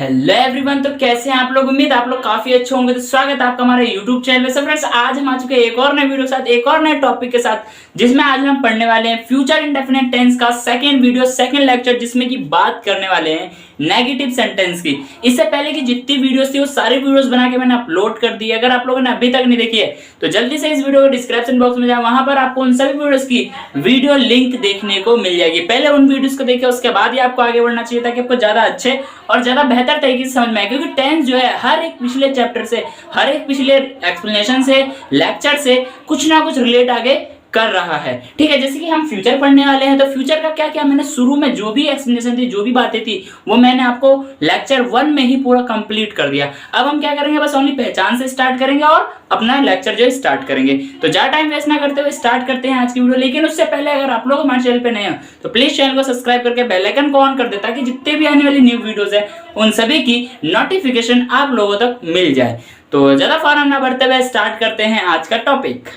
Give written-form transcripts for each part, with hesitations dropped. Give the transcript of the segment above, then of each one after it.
Hello everyone. तो कैसे हैं आप लोग? उम्मीद आप लोग काफी अच्छे होंगे। तो स्वागत है आपका हमारे यूट्यूब चैनल में। सब फ्रेंड्स, आज हम आ चुके हैं एक और नए वीडियो के साथ, एक और नए टॉपिक के साथ, जिसमें आज हम पढ़ने वाले हैं फ्यूचर इंडेफिनिट टेंस का सेकंड वीडियो, सेकंड लेक्चर, जिसमें की बात करने वाले हैं नेगेटिव सेंटेंस की। इससे पहले की जितनी वीडियोस थी वो सारी वीडियोस बना के मैंने अपलोड कर दी है। अगर आप लोगों ने अभी तक नहीं देखी है तो जल्दी से इस वीडियो को डिस्क्रिप्शन बॉक्स में जाए, वहां पर आपको उन सभी वीडियोस की वीडियो लिंक देखने को मिल जाएगी। पहले उन वीडियोस को देखिए, उसके बाद ही आपको आगे बढ़ना चाहिए, ताकि आपको ज्यादा अच्छे और ज्यादा बेहतर तरीके से समझ में आए। क्योंकि टेंस जो है हर एक पिछले चैप्टर से, हर एक पिछले एक्सप्लेनेशन से, लेक्चर से कुछ ना कुछ रिलेट आगे कर रहा है। ठीक है, जैसे कि हम फ्यूचर पढ़ने वाले हैं, तो फ्यूचर का क्या क्या मैंने शुरू में जो भी एक्सप्लेनेशन थी, जो भी बातें थी, वो मैंने आपको लेक्चर 1 में ही पूरा कंप्लीट कर दिया। अब हम क्या करेंगे, बस ओनली पहचान से स्टार्ट करेंगे और अपना लेक्चर जो है स्टार्ट करेंगे। तो ज्यादा टाइम वेस्ट ना करते हुए स्टार्ट करते हैं आज की वीडियो। लेकिन उससे पहले अगर आप लोग हमारे चैनल पे नए हो तो प्लीज चैनल को सब्सक्राइब करके बेल आइकन को ऑन कर दे, ताकि जितने भी आने वाली न्यू वीडियोस है उन सभी की नोटिफिकेशन आप लोगों तक मिल जाए। तो ज्यादा फॉरम ना बढ़ते हुए स्टार्ट करते हैं आज का टॉपिक।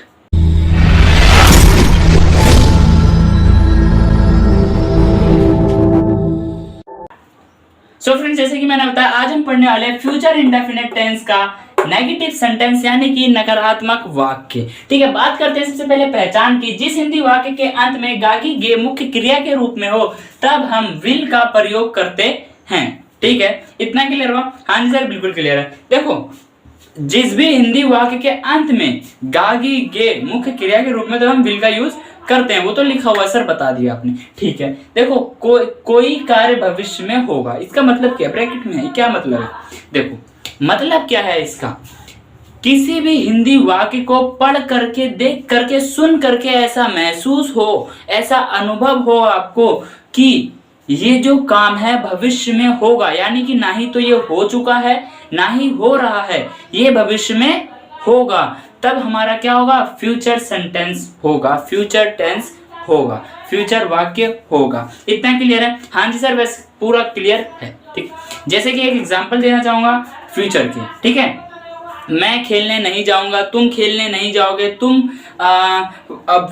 सो फ्रेंड्स, जैसे कि मैंने बताया, आज हम पढ़ने वाले हैं फ्यूचर इंडेफिनिट टेंस का नेगेटिव सेंटेंस, यानी कि नकारात्मक वाक्य। ठीक है, बात करते हैं सबसे पहले पहचान की। जिस हिंदी वाक्य के अंत में गागी गे मुख्य क्रिया के रूप में हो, तब हम विल का प्रयोग करते हैं। ठीक है, इतना क्लियर हुआ? हाँ जी सर, बिल्कुल क्लियर है। देखो, जिस भी हिंदी वाक्य के अंत में गागी गे मुख्य क्रिया के रूप में, तो हम विल का यूज करते हैं। वो तो लिखा हुआ सर, बता दिया आपने। ठीक है, देखो, कोई कार्य भविष्य में होगा, इसका मतलब क्या? ब्रैकेट में है, क्या मतलब है? देखो, मतलब क्या है इसका? किसी भी हिंदी वाक्य को पढ़ करके, देख करके, सुन करके ऐसा महसूस हो, ऐसा अनुभव हो आपको कि ये जो काम है भविष्य में होगा, यानी कि ना ही तो ये हो चुका है, ना ही हो रहा है, ये भविष्य में होगा, तब हमारा क्या होगा? फ्यूचर सेंटेंस होगा, फ्यूचर टेंस होगा, फ्यूचर वाक्य होगा। इतना क्लियर है? हाँ जी सर, बस पूरा क्लियर है। ठीक, जैसे कि एक एग्जांपल देना चाहूंगा फ्यूचर की। ठीक है, मैं खेलने नहीं जाऊंगा, तुम खेलने नहीं जाओगे, तुम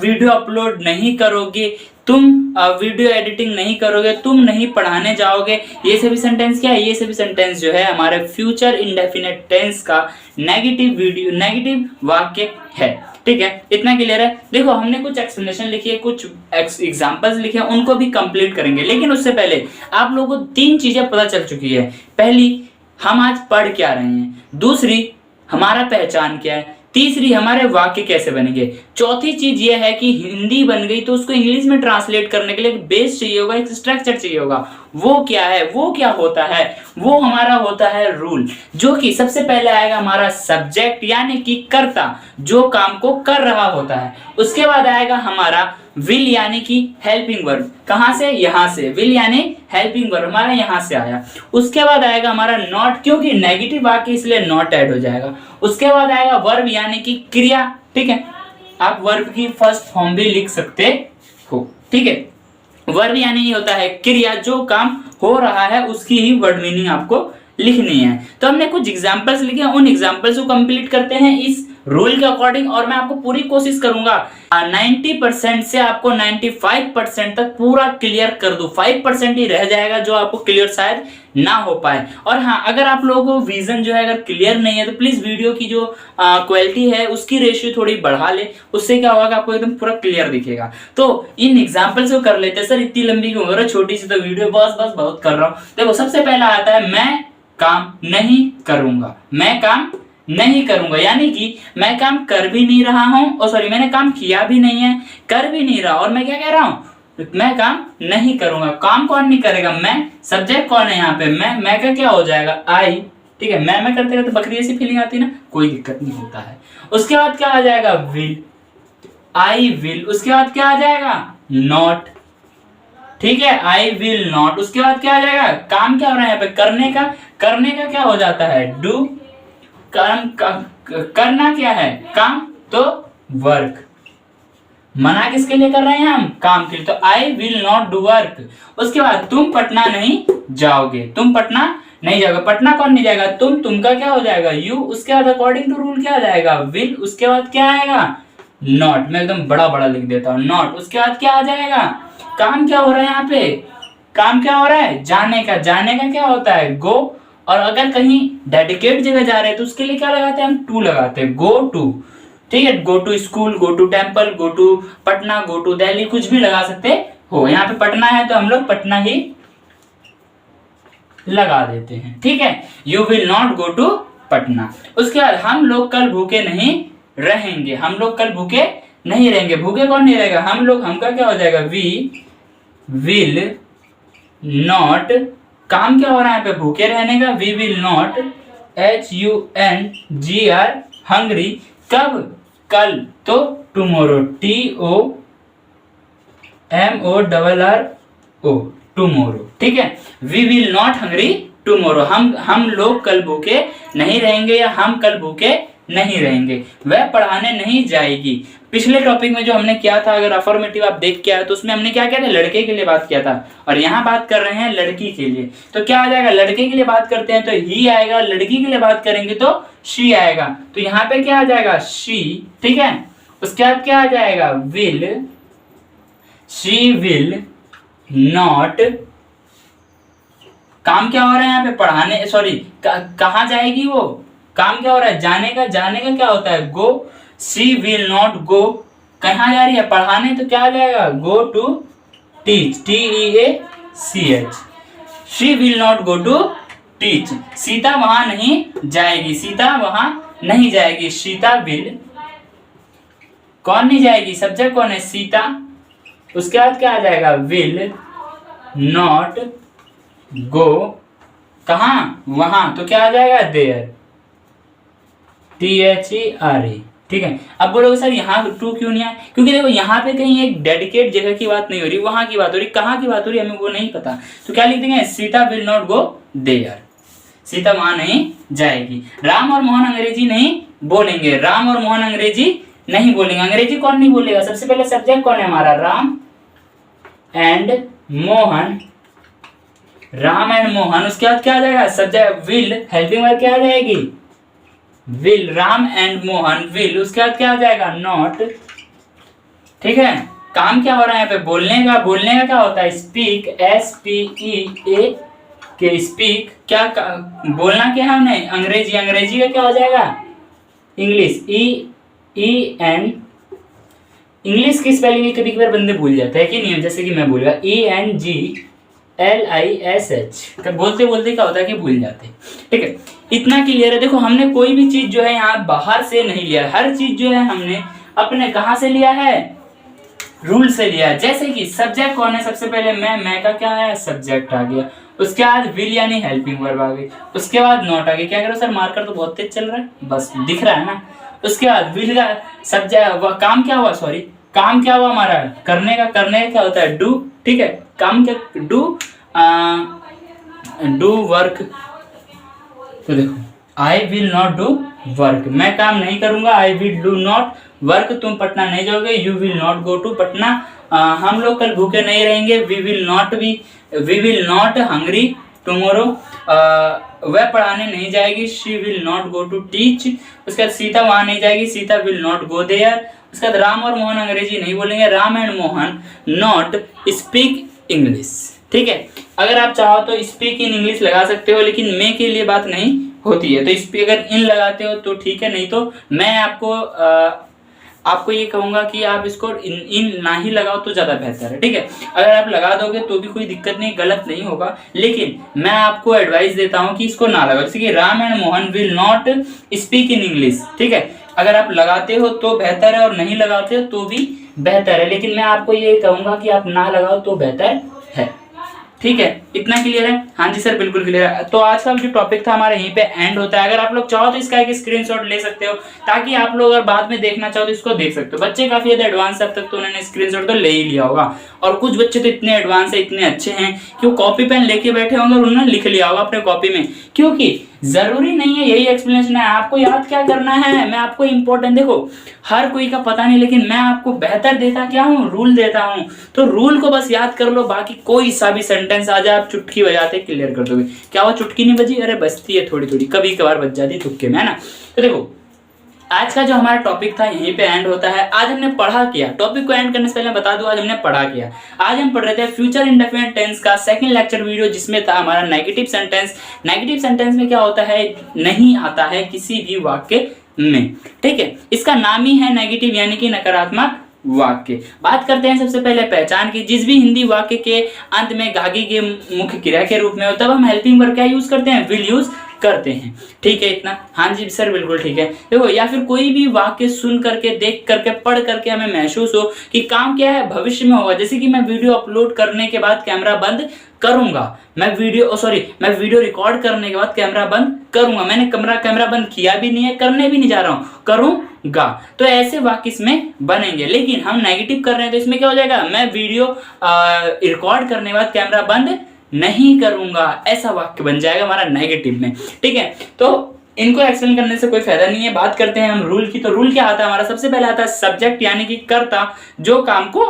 वीडियो अपलोड नहीं करोगे, तुम वीडियो एडिटिंग नहीं करोगे, तुम नहीं पढ़ाने जाओगे। ये सभी सेंटेंस क्या है? ये सभी सेंटेंस जो है हमारे फ्यूचर इंडेफिनिट टेंस का नेगेटिव वाक्य है। ठीक है, इतना क्लियर है? देखो, हमने कुछ एक्सप्लेनेशन लिखी है, कुछ एग्जांपल्स लिखे हैं, उनको भी कंप्लीट करेंगे। लेकिन उससे पहले आप लोगों को 3 चीजें पता चल चुकी है। पहली, हम आज पढ़ क्या रहे हैं। दूसरी, हमारा पहचान क्या है। तीसरी, हमारे वाक्य कैसे बनेंगे। चौथी चीज ये है कि हिंदी बन गई तो उसको इंग्लिश में ट्रांसलेट करने के लिए एक बेस चाहिए होगा, एक स्ट्रक्चर चाहिए होगा। वो क्या है? वो क्या होता है? वो हमारा होता है रूल, जो कि सबसे पहले आएगा हमारा सब्जेक्ट, यानी कि कर्ता, जो काम को कर रहा होता है। उसके बाद आएगा हमारा विल, यानी कि हेल्पिंग वर्ब। कहां से? यहां से। विल यानी हेल्पिंग वर्ब हमारा यहां से आया। उसके बाद आएगा हमारा नॉट, क्योंकि नेगेटिव वाक्य इसलिए नॉट ऐड हो जाएगा। उसके बाद आएगा वर्ब, यानी कि क्रिया। ठीक है, आप वर्ब की फर्स्ट फॉर्म भी लिख सकते हो। ठीक है, वर्ब यानी ये होता है क्रिया, जो काम हो रहा है उसकी ही वर्ड मीनिंग आपको लिखनी है। तो हमने कुछ एग्जांपल्स लिखे हैं, उन एग्जांपल्स को कंप्लीट करते हैं इस रूल के अकॉर्डिंग। और मैं आपको पूरी कोशिश करूंगा 90% से आपको 95% तक पूरा क्लियर कर दूं। 5% ही रह जाएगा जो आपको क्लियर शायद ना हो पाए। और हाँ, अगर आप लोगों को विजन जो है अगर क्लियर नहीं है, तो प्लीज वीडियो की जो क्वालिटी है उसकी रेशियो थोड़ी बढ़ा ले। उससे क्या होगा, आपको एकदम पूरा क्लियर दिखेगा। तो इन एग्जाम्पल्स को कर लेते हैं। सर इतनी लंबी क्यों हो रहा है? छोटी सी तो वीडियो, बस बहुत कर रहा हूं। देखो, सबसे पहला आता है मैं काम नहीं करूंगा। मैं काम नहीं करूंगा, यानी कि मैं काम कर भी नहीं रहा हूं, सॉरी, मैंने काम किया भी नहीं है, कर भी नहीं रहा, और मैं क्या कह रहा हूं? मैं काम नहीं करूंगा। काम कौन नहीं करेगा? मैं। सब्जेक्ट कौन है यहाँ पे? मैं का क्या हो जाएगा? आई। ठीक है, मैं करते रहते बकरी ऐसी फीलिंग आती ना, कोई दिक्कत नहीं होता है। उसके बाद क्या आ जाएगा? Will, I will. उसके बाद क्या आ जाएगा? नॉट। ठीक है, आई विल नॉट। उसके बाद क्या आ जाएगा? काम क्या हो रहा है यहाँ पे? करने का क्या हो जाता है? डू। करना क्या है? काम, तो वर्क। मना किसके लिए कर रहे हैं हम? काम के लिए। तो आई विल नॉट डू वर्क। उसके बाद तुम पटना नहीं जाओगे। तुम पटना नहीं जाओगे। पटना कौन नहीं जाएगा? तुम का क्या हो जाएगा? यू। उसके बाद अकॉर्डिंग टू रूल क्या आ जाएगा? विल। उसके बाद क्या आएगा? नॉट। मैं एकदम बड़ा लिख देता हूं, नॉट। उसके बाद क्या आ जाएगा? काम क्या हो रहा है यहाँ पे? काम क्या हो रहा है? जाने का। जाने का क्या होता है? गो। और अगर कहीं डेडिकेट जगह जा रहे हैं तो उसके लिए क्या लगाते हैं, हम टू लगाते हैं, गो टू। ठीक है, go to school, go to temple, go to Patna, go to Delhi, कुछ भी लगा सकते हो। यहाँ पे पटना है तो हम लोग पटना ही लगा देते हैं। ठीक है, you will not go to Patna. उसके बाद हम लोग कल भूखे नहीं रहेंगे, हम लोग कल भूखे नहीं रहेंगे। भूखे कौन नहीं रहेगा, हम लोग, हमका क्या हो जाएगा, वी विल नॉट, काम क्या हो रहा है यहाँ पे, भूखे रहने का, we will not, HUNGR, hungry, कब, कल, तो टुमारो, TOMORRO, टुमारो। ठीक है, we will not hungry tomorrow, हम लोग कल भूखे नहीं रहेंगे या हम कल भूखे नहीं रहेंगे। वह पढ़ाने नहीं जाएगी। पिछले टॉपिक में जो हमने किया था, अगर अफर्मेटिव आप देख के आए तो उसमें हमने क्या किया था, लड़के के लिए बात किया था, और यहाँ बात कर रहे हैं लड़की के लिए। तो क्या आ जाएगा, लड़के के लिए बात करते हैं तो ही आएगा, लड़की के लिए बात करेंगे तो शी आएगा। तो यहाँ पे क्या आ जाएगा, शी। ठीक है, उसके बाद क्या आ जाएगा, विल, शी विल नॉट, काम क्या हो रहा है यहाँ पे, पढ़ाने, सॉरी, कहाँ जाएगी वो, काम क्या हो रहा है, जाने का, जाने का क्या होता है, go, she will not go, कहाँ जा रही है, पढ़ाने, तो क्या आ जाएगा, go to teach, TEACH, she will not go to teach. Sita वहां नहीं जाएगी, सीता वहां नहीं जाएगी, सीता विल, कौन नहीं जाएगी, सब्जेक्ट कौन है, सीता। उसके बाद क्या आ जाएगा, विल नॉट गो, कहाँ, वहां, तो क्या आ जाएगा, देयर, THERE। ठीक है, अब बोलोगे सर यहाँ टू क्यों नहीं है, क्योंकि देखो यहाँ पे कहीं एक डेडिकेट जगह की बात नहीं हो रही, वहां की बात हो रही, कहाँ की बात हो रही हमें वो नहीं पता। तो क्या लिख देंगे, Sita will not go there, Sita वहां नहीं जाएगी। राम और मोहन अंग्रेजी नहीं बोलेंगे, राम और मोहन अंग्रेजी नहीं बोलेंगे। अंग्रेजी कौन नहीं बोलेगा, सबसे पहले सब्जेक्ट कौन है हमारा, राम एंड मोहन, राम एंड मोहन। उसके बाद क्या आ जाएगा, सब्जेक्ट विल, हेल्पिंग वर्ब क्या आ जाएगी, will, Ram and Mohan will. उसके बाद क्या आ जाएगा, नॉट। ठीक है, काम क्या हो रहा है यहाँ पे, बोलने का, बोलने का क्या होता है, स्पीक, SPEAK, स्पीक, क्या बोलना क्या है हमने, अंग्रेजी, अंग्रेजी का क्या हो जाएगा, इंग्लिश, EN, इंग्लिश की स्पेलिंग कभी कभी बंदे भूल जाते हैं कि नहीं, जैसे कि मैं भूल गया, ENGLISH, बोलते बोलते क्या होता है कि भूल जाते हैं। ठीक है, इतना क्लियर है। देखो हमने कोई भी चीज जो है यहाँ बाहर से नहीं लिया, हर चीज जो है हमने अपने कहाँ से लिया है, रूल से लिया है। जैसे कि सब्जेक्ट कौन है, सबसे पहले मैं का क्या है, सब्जेक्ट आ गया। उसके बाद विल यानी हेल्पिंग वर्ब आ गई। उसके बाद नॉट आ गई। क्या करो सर, मार्कर तो बहुत तेज चल रहा है, बस दिख रहा है ना। उसके बाद विल का सब्जेक्ट, काम क्या हुआ, सॉरी काम क्या हुआ हमारा, करने का, करने का क्या होता है, डू। ठीक है, काम क्या, डू वर्क। तो देखो, I will not do work, मैं काम नहीं करूंगा, I will do not work, तुम पटना नहीं जाओगे, you will not go to Patna, हम लोग कल भूखे नहीं रहेंगे, we will not hungry tomorrow, वह पढ़ाने नहीं जाएगी, she will not go to teach. उसके बाद सीता वहां नहीं जाएगी, Sita will not go there. उसके बाद राम और मोहन अंग्रेजी नहीं बोलेंगे, Ram and Mohan not speak English. ठीक है, अगर आप चाहो तो स्पीक इन इंग्लिश लगा सकते हो, लेकिन मैं के लिए बात नहीं होती है, तो स्पीक अगर इन लगाते हो तो ठीक है, नहीं तो मैं आपको ये कहूंगा कि आप इसको इन ना ही लगाओ तो ज्यादा बेहतर है। ठीक है, अगर आप लगा दोगे तो भी कोई दिक्कत नहीं, गलत नहीं होगा, लेकिन मैं आपको एडवाइस देता हूं कि इसको ना लगाओ। जैसे कि Ram and Mohan will not speak in English. ठीक है, अगर आप लगाते हो तो बेहतर है और नहीं लगाते हो तो भी बेहतर है, लेकिन मैं आपको ये कहूंगा कि आप ना लगाओ तो बेहतर है। ठीक है, इतना क्लियर है? हाँ जी सर, बिल्कुल क्लियर है। तो आज का जो टॉपिक था हमारा यहीं पे एंड होता है। अगर आप लोग चाहो तो इसका एक स्क्रीनशॉट ले सकते हो, ताकि आप लोग अगर बाद में देखना चाहो तो इसको देख सकते हो। बच्चे काफी ज्यादा एडवांस है, अब तक तो उन्होंने स्क्रीनशॉट तो ले ही लिया होगा, और कुछ बच्चे तो इतने एडवांस है, इतने अच्छे हैं कि वो कॉपी पेन लेके बैठे होंगे और उन्होंने लिख लिया होगा अपने कॉपी में, क्योंकि जरूरी नहीं है यही एक्सप्लेनेशन है, आपको याद क्या करना है। मैं आपको इंपॉर्टेंट, देखो हर कोई का पता नहीं, लेकिन मैं आपको बेहतर देता क्या हूँ, रूल देता हूँ। तो रूल को बस याद कर लो, बाकी कोई सा भी सेंटेंस आ जाए आप चुटकी बजाते क्लियर कर दोगे। क्या हुआ, चुटकी नहीं बजी? अरे बजती है थोड़ी थोड़ी, कभी कभार बज जाती तुक्के में, है ना। तो देखो आज का जो हमारा टॉपिक था यहीं पे एंड होता है। आज हमने पढ़ा किया, टॉपिक को एंड करने से पहले बता दूं आज हमने पढ़ा किया। आज हम पढ़ रहे थे फ्यूचर इंडेफिनिट टेंस का सेकंड लेक्चर वीडियो, जिसमें था हमारा नेगेटिव सेंटेंस। नेगेटिव सेंटेंस में क्या होता है, नहीं आता है किसी भी वाक्य में, ठीक है। इसका नाम ही है नेगेटिव यानी कि नकारात्मक वाक्य। बात करते हैं सबसे पहले पहचान की। जिस भी हिंदी वाक्य के अंत में गागी के मुख्य क्रिया के रूप में हो, तब हम हेल्पिंग वर्ब क्या यूज करते हैं, विल यूज करते हैं, ठीक है इतना। हाँ जी सर बिल्कुल ठीक है। देखो, या फिर कोई भी वाक्य सुन करके, देख करके, पढ़ करके हमें महसूस हो कि काम क्या है, भविष्य में होगा। जैसे कि मैं वीडियो अपलोड करने के बाद कैमरा बंद करूंगा, मैं वीडियो रिकॉर्ड करने के बाद कैमरा बंद करूंगा। मैंने कैमरा बंद किया भी नहीं है, करने भी नहीं जा रहा हूं, करूंगा। तो ऐसे वाक्य इसमें बनेंगे। लेकिन हम नेगेटिव कर रहे हैं तो इसमें क्या हो जाएगा, मैं वीडियो रिकॉर्ड करने के बाद कैमरा बंद नहीं करूंगा, ऐसा वाक्य बन जाएगा हमारा नेगेटिव में, ठीक है। तो इनको एक्सप्लेन करने से कोई फायदा नहीं है। बात करते हैं हम रूल की। तो रूल क्या आता है हमारा, सबसे पहले आता है सब्जेक्ट यानी कि कर्ता, जो काम को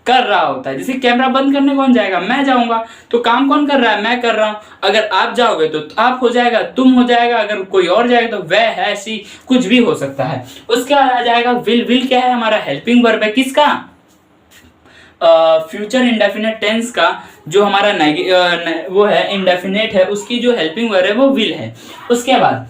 कर रहा होता है। जैसे कैमरा बंद करने कौन जाएगा, मैं जाऊंगा, तो काम कौन कर रहा है, मैं कर रहा हूं। अगर आप जाओगे तो आप हो जाएगा, तुम हो जाएगा, अगर कोई और जाएगा तो वह है, सी, कुछ भी हो सकता है। उसके बाद आ जाएगा विल। विल क्या है, हमारा हेल्पिंग वर्ब है, किसका, फ्यूचर इंडेफिनिट टेंस का। जो हमारा वो है इंडेफिनिट है, उसकी जो हेल्पिंग वर्ब है वो विल है। उसके बाद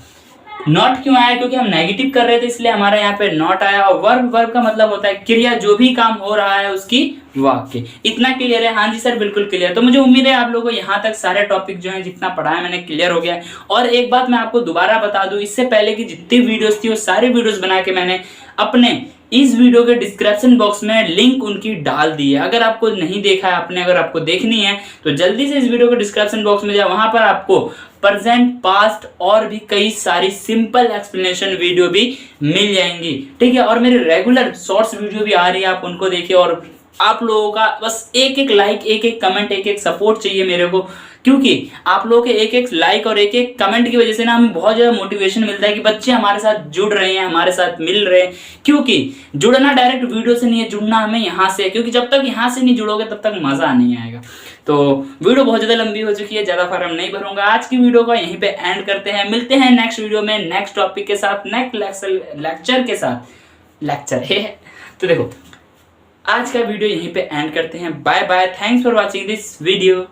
नॉट क्यों आया, क्योंकि हम नेगेटिव कर रहे थे इसलिए हमारा यहाँ पे नॉट आया। और वर्ब का मतलब होता है क्रिया, जो भी काम हो रहा है उसकी वाक्य। इतना क्लियर है, हाँ जी सर बिल्कुल क्लियर। तो मुझे उम्मीद है आप लोगों को यहाँ तक सारे टॉपिक जो है जितना पढ़ा है मैंने क्लियर हो गया है। और एक बात मैं आपको दोबारा बता दूं, इससे पहले की जितनी वीडियोस थी वो सारी वीडियोस बना के मैंने अपने इस वीडियो के डिस्क्रिप्शन बॉक्स में लिंक उनकी डाल दी है। अगर आपको नहीं देखा है आपने, अगर आपको देखनी है तो जल्दी से इस वीडियो के डिस्क्रिप्शन बॉक्स में जाओ, वहां पर आपको प्रेजेंट, पास्ट और भी कई सारी सिंपल एक्सप्लेनेशन वीडियो भी मिल जाएंगी, ठीक है। और मेरे रेगुलर शॉर्ट्स वीडियो भी आ रही है, आप उनको देखिए। और आप लोगों का बस एक एक लाइक, एक एक कमेंट, एक एक सपोर्ट चाहिए मेरे को, क्योंकि आप लोगों के एक एक लाइक और एक एक कमेंट की वजह से ना हमें बहुत ज़्यादा मोटिवेशन मिलता है कि बच्चे हमारे साथ जुड़ रहे हैं, हमारे साथ मिल रहे हैं। क्योंकि जुड़ना डायरेक्ट वीडियो से नहीं है, जुड़ना हमें यहाँ से है, क्योंकि जब तक यहाँ से नहीं जुड़ोगे तब तक मज़ा नहीं आएगा। तो वीडियो बहुत ज़्यादा लंबी हो चुकी है, ज़्यादा फार्म नहीं भरूंगा। आज की वीडियो को यहीं पे एंड करते हैं। मिलते हैं नेक्स्ट वीडियो में, नेक्स्ट टॉपिक के साथ, नेक्स्ट लेक्चर के साथ। लेक्चर है तो देखो, आज का वीडियो यहीं पे एंड करते हैं। Bye bye, thanks for watching this video.